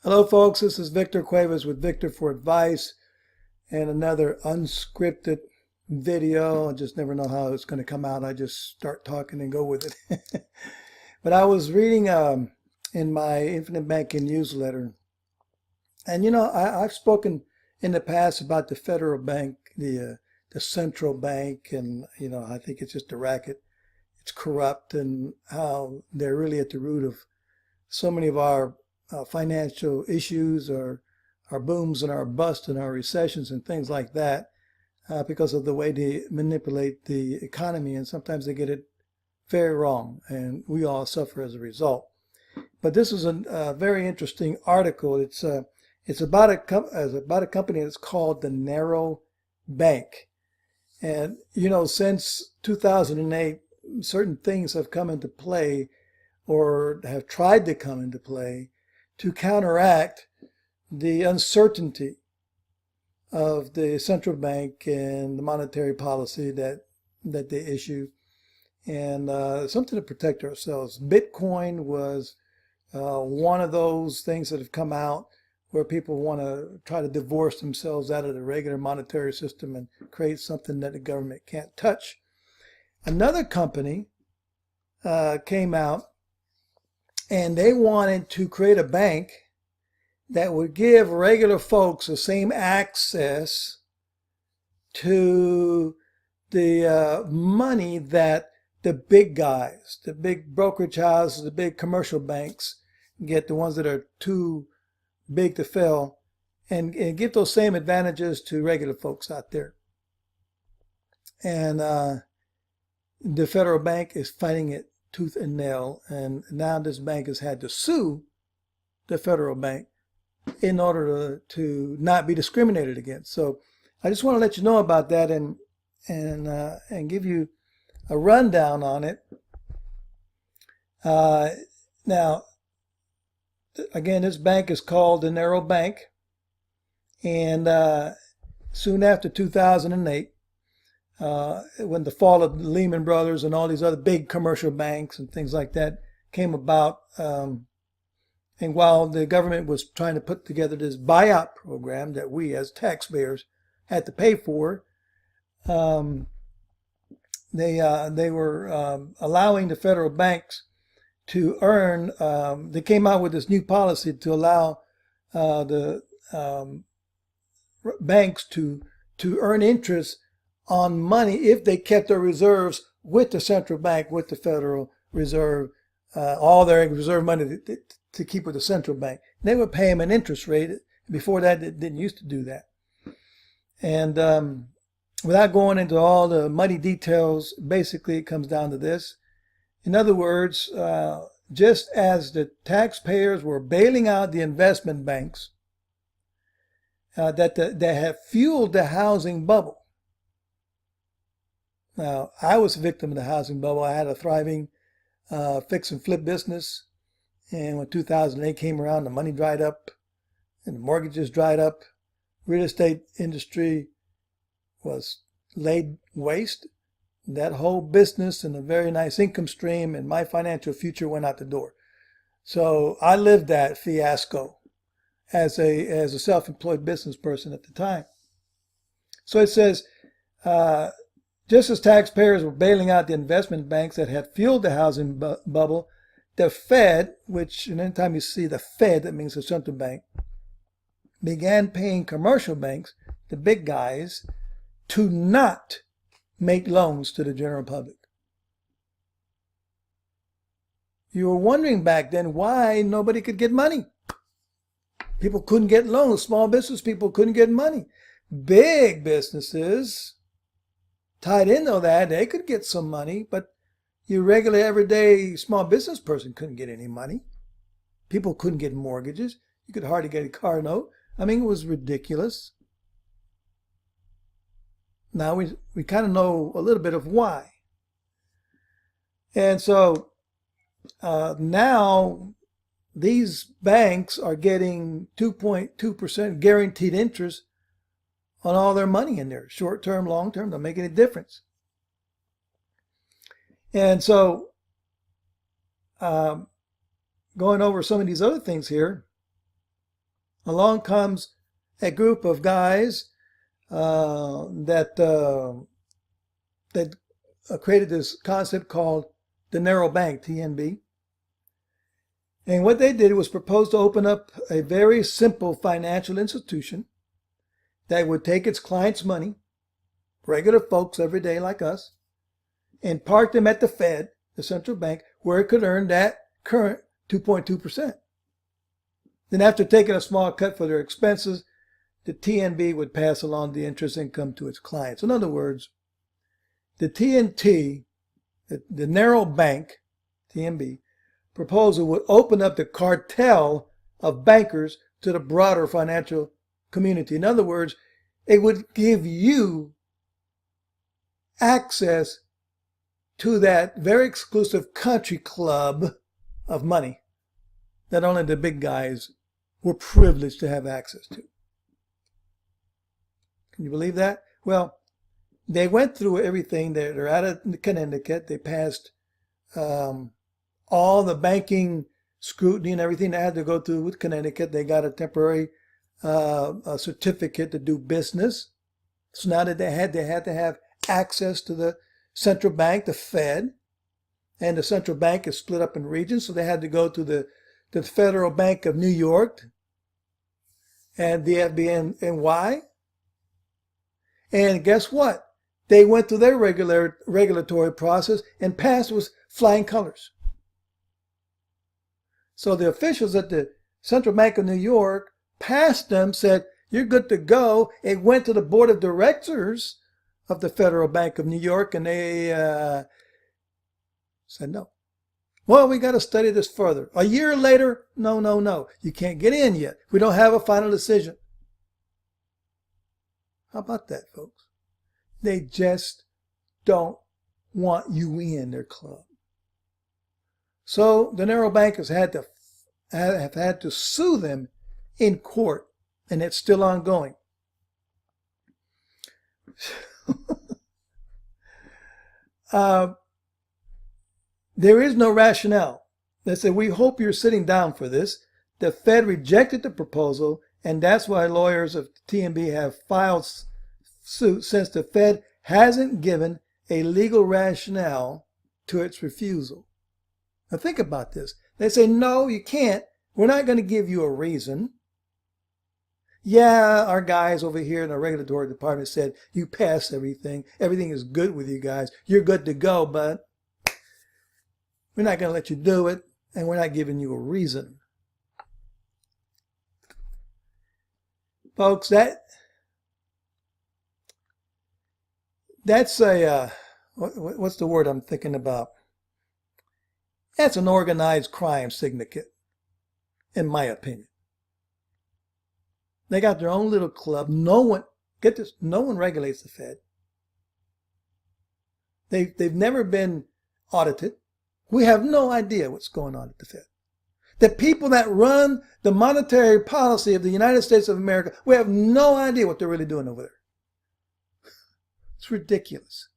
Hello, folks. This is Victor Cuevas with Victor for Advice and another unscripted video. I just never know how it's going to come out. I just start talking and go with it. But I was reading in my Infinite Banking newsletter, and I've spoken in the past about the federal bank, the central bank, and I think it's just a racket. It's corrupt, and how they're really at the root of so many of our financial issues, our booms and our busts and our recessions and things like that, because of the way they manipulate the economy, and sometimes they get it very wrong, and we all suffer as a result. But this is a very interesting article. It's about a company that's called the Narrow Bank, and since 2008, certain things have come into play or have tried to come into play to counteract the uncertainty of the central bank and the monetary policy that they issue, and something to protect ourselves. Bitcoin was one of those things that have come out where people want to try to divorce themselves out of the regular monetary system and create something that the government can't touch. Another company came out, and they wanted to create a bank that would give regular folks the same access to the money that the big guys, the big brokerage houses, the big commercial banks get, the ones that are too big to fail, and give those same advantages to regular folks out there. And the federal bank is fighting it tooth and nail, and now this bank has had to sue the federal bank in order to not be discriminated against. So I just want to let you know about that, and give you a rundown on it. Now, again, this bank is called the Narrow Bank, and soon after 2008, when the fall of Lehman Brothers and all these other big commercial banks and things like that came about, and while the government was trying to put together this buyout program that we as taxpayers had to pay for, they were allowing the federal banks to earn. They came out with this new policy to allow the banks to earn interest on money if they kept their reserves with the central bank, with the Federal Reserve, all their reserve money to keep with the central bank. They would pay them an interest rate. Before that, they didn't used to do that. And without going into all the muddy details, basically it comes down to this. In other words, just as the taxpayers were bailing out the investment banks that have fueled the housing bubble. Now, I was a victim of the housing bubble. I had a thriving fix and flip business. And when 2008 came around, the money dried up and the mortgages dried up. Real estate industry was laid waste. That whole business and a very nice income stream and my financial future went out the door. So I lived that fiasco as a self-employed business person at the time. So it says, just as taxpayers were bailing out the investment banks that had fueled the housing bubble, the Fed, which, and anytime you see the Fed, that means the central bank, began paying commercial banks, the big guys, to not make loans to the general public. You were wondering back then why nobody could get money. People couldn't get loans. Small business people couldn't get money. Big businesses tied into that, they could get some money, but your regular everyday small business person couldn't get any money. People couldn't get mortgages. You could hardly get a car note. I mean, it was ridiculous. Now we kind of know a little bit of why. And so now these banks are getting 2.2% guaranteed interest on all their money in there. Short term, long term, don't make any difference. And so going over some of these other things here, Along comes a group of guys that created this concept called the narrow bank, TNB. And what they did was propose to open up a very simple financial institution that would take its clients' money, regular folks every day like us, and park them at the Fed, the central bank, where it could earn that current 2.2%. Then after taking a small cut for their expenses, the TNB would pass along the interest income to its clients. In other words, the TNT, the narrow bank, TNB, proposal would open up the cartel of bankers to the broader financial community. In other words, it would give you access to that very exclusive country club of money that only the big guys were privileged to have access to. Can you believe that? Well, they went through everything. They're out of Connecticut. They passed all the banking scrutiny and everything they had to go through with Connecticut. They got a temporary a certificate to do business. So now that they had to have access to the central bank, the Fed, and the central bank is split up in regions. So they had to go to the Federal Bank of New York and the FBNY. And guess what? They went through their regulatory process and passed with flying colors. So the officials at the Central Bank of New York passed them, said, you're good to go. It went to the board of directors of the Federal Bank of New York, and they said no. Well, we got to study this further. A year later, no. You can't get in yet. We don't have a final decision. How about that, folks? They just don't want you in their club. So the narrow bankers have had to sue them in court, and it's still ongoing. There is no rationale. They said, we hope you're sitting down for this. The Fed rejected the proposal, and that's why lawyers of TNB have filed suit, since the Fed hasn't given a legal rationale to its refusal. Now think about this. They say, no, you can't. We're not going to give you a reason. Yeah, our guys over here in the regulatory department said, you pass everything. Everything is good with you guys. You're good to go, but we're not going to let you do it, and we're not giving you a reason. Folks, that's a, what's the word I'm thinking about? That's an organized crime syndicate, in my opinion. They got their own little club. No one, get this, no one regulates the Fed. They've never been audited. We have no idea what's going on at the Fed. The people that run the monetary policy of the United States of America, we have no idea what they're really doing over there. It's ridiculous.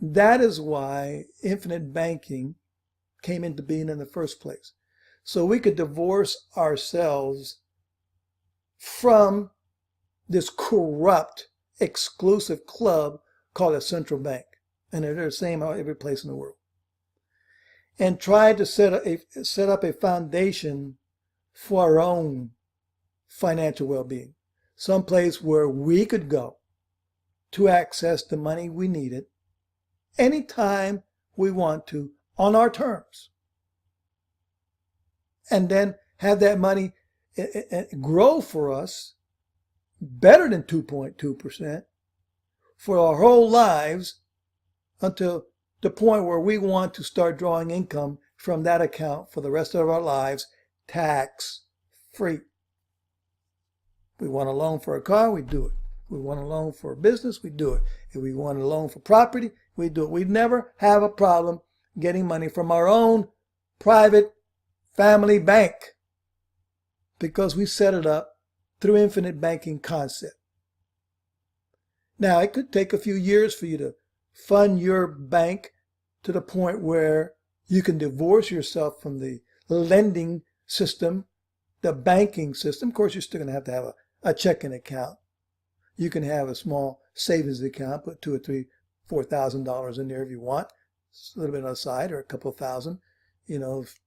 That is why infinite banking came into being in the first place. So we could divorce ourselves from this corrupt, exclusive club called a central bank. And they're the same every place in the world. And try to set up a foundation for our own financial well-being. Someplace where we could go to access the money we needed anytime we want to on our terms. And then have that money grow for us better than 2.2% for our whole lives until the point where we want to start drawing income from that account for the rest of our lives, tax-free. We want a loan for a car, we do it. We want a loan for a business, we do it. If we want a loan for property, we do it. We never have a problem getting money from our own private family bank because we set it up through infinite banking concept. Now, it could take a few years for you to fund your bank to the point where you can divorce yourself from the lending system the banking system. Of course, you're still going to have a checking account. You can have a small savings account, put $2,000 or $3,000, $4,000 in there if you want. It's a little bit on the side, or a couple of thousand. You know, if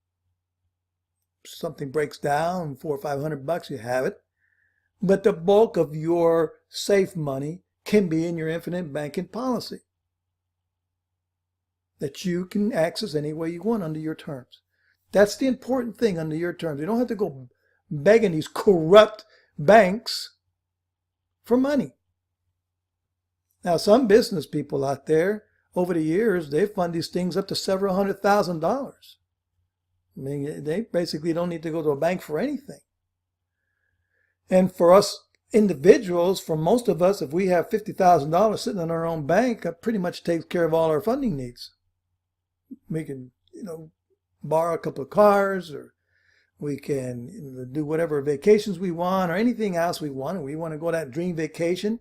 something breaks down, $400 or $500, you have it. But the bulk of your safe money can be in your infinite banking policy that you can access any way you want under your terms. That's the important thing, under your terms. You don't have to go begging these corrupt banks for money. Now, some business people out there, over the years, they fund these things up to several $100,000. I mean, they basically don't need to go to a bank for anything. And for us individuals, for most of us, if we have $50,000 sitting in our own bank, that pretty much takes care of all our funding needs. We can, borrow a couple of cars, or we can do whatever vacations we want, or anything else we want. And we want to go on that dream vacation,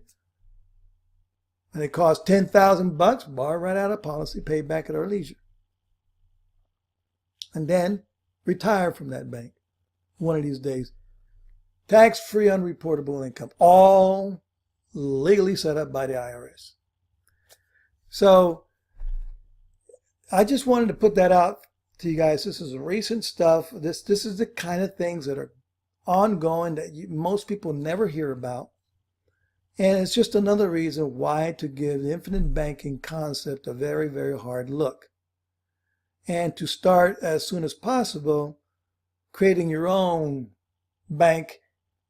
and it costs $10,000, borrow right out of policy, pay back at our leisure. And then retire from that bank one of these days. Tax-free, unreportable income, all legally set up by the IRS. So I just wanted to put that out to you guys. This is recent stuff. This is the kind of things that are ongoing that most people never hear about. And it's just another reason why to give the infinite banking concept a very, very hard look. And to start as soon as possible creating your own bank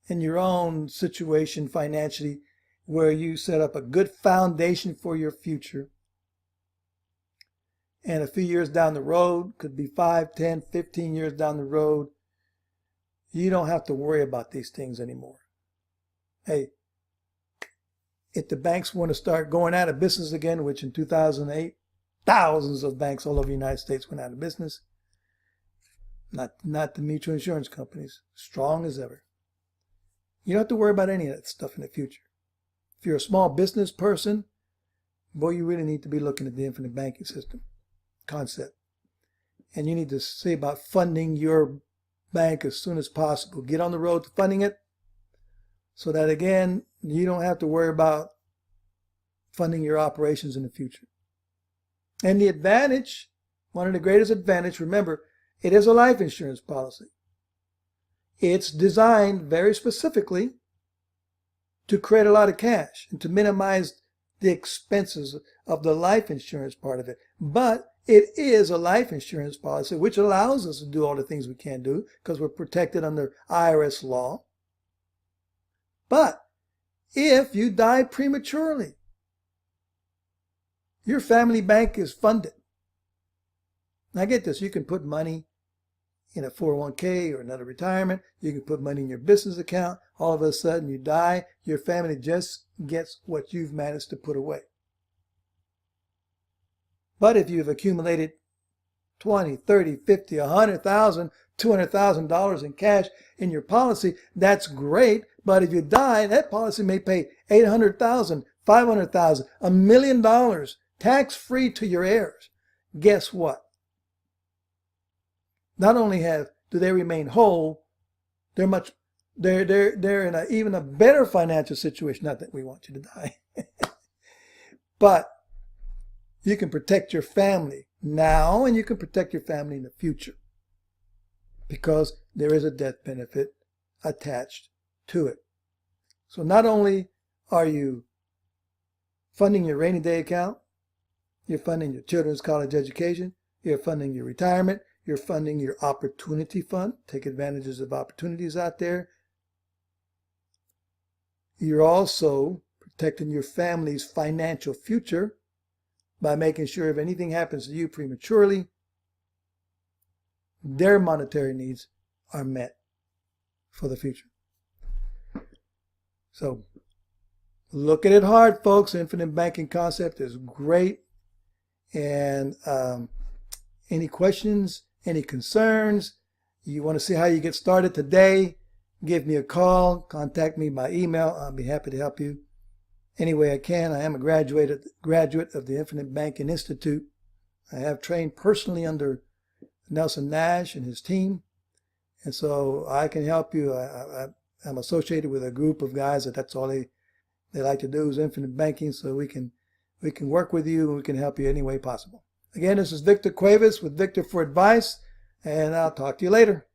in your own situation financially, where you set up a good foundation for your future. And a few years down the road, could be 5, 10, 15 years down the road, you don't have to worry about these things anymore. Hey, if the banks want to start going out of business again, which in 2008, thousands of banks all over the United States went out of business. Not the mutual insurance companies, strong as ever. You don't have to worry about any of that stuff in the future. If you're a small business person, boy, you really need to be looking at the infinite banking system concept. And you need to see about funding your bank as soon as possible. Get on the road to funding it so that, again, you don't have to worry about funding your operations in the future. And the advantage, one of the greatest advantages, remember, it is a life insurance policy. It's designed very specifically to create a lot of cash and to minimize the expenses of the life insurance part of it. But it is a life insurance policy, which allows us to do all the things we can do because we're protected under IRS law. But if you die prematurely, your family bank is funded. Now get this, you can put money in a 401k or another retirement. You can put money in your business account. All of a sudden you die, your family just gets what you've managed to put away. But if you've accumulated $20, $30, $50, $100,000, $200,000 in cash in your policy, that's great. But if you die, that policy may pay $800,000, $500,000, $1 million tax-free to your heirs. Guess what? Not only do they remain whole, they're in even a better financial situation. Not that we want you to die, but you can protect your family now, and you can protect your family in the future because there is a death benefit attached to it. So not only are you funding your rainy day account, you're funding your children's college education, you're funding your retirement, you're funding your opportunity fund, take advantages of opportunities out there. You're also protecting your family's financial future by making sure if anything happens to you prematurely, their monetary needs are met for the future. So look at it hard, folks. Infinite banking concept is great. And any questions, any concerns, you want to see how you get started today, give me a call, contact me by email. I'll be happy to help you any way I can. I am a graduate of the Infinite Banking Institute. I have trained personally under Nelson Nash and his team. And so I can help you. I'm associated with a group of guys that's all they like to do is infinite banking. So we can work with you and we can help you any way possible. Again, this is Victor Cuevas with Victor for Advice, and I'll talk to you later.